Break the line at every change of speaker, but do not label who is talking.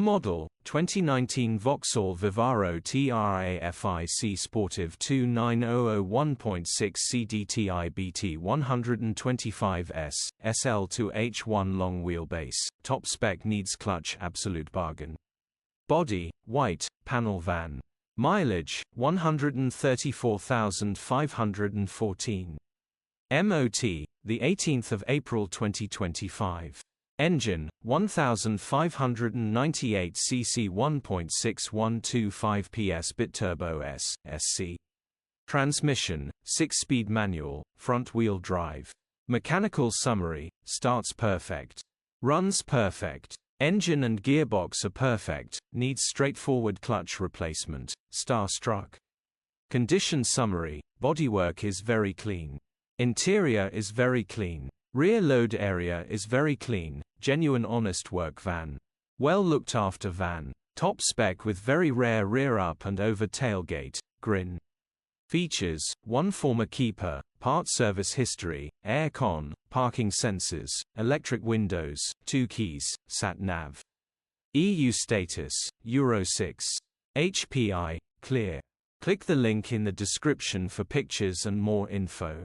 Model, 2019 Vauxhall Vivaro TRAFIC Sportive 29001.6 CDTI BT125S, SL2H1 long wheelbase, top spec needs clutch absolute bargain. Body, white, panel van. Mileage, 134,514. MOT, the 18th of April 2025. Engine, 1598 cc 1.6125 PS BITURBO S, SC. Transmission, 6-speed manual, front-wheel drive. Mechanical summary, starts perfect. Runs perfect. Engine and gearbox are perfect, needs straightforward clutch replacement, star-struck. Condition summary, bodywork is very clean. Interior is very clean. Rear load area is very clean, genuine honest work van. Well looked after van. Top spec with very rare rear up and over tailgate, grin. Features, 1 former keeper, part service history, air con, parking sensors, electric windows, 2 keys, sat nav. EU status, Euro 6. HPI, clear. Click the link in the description for pictures and more info.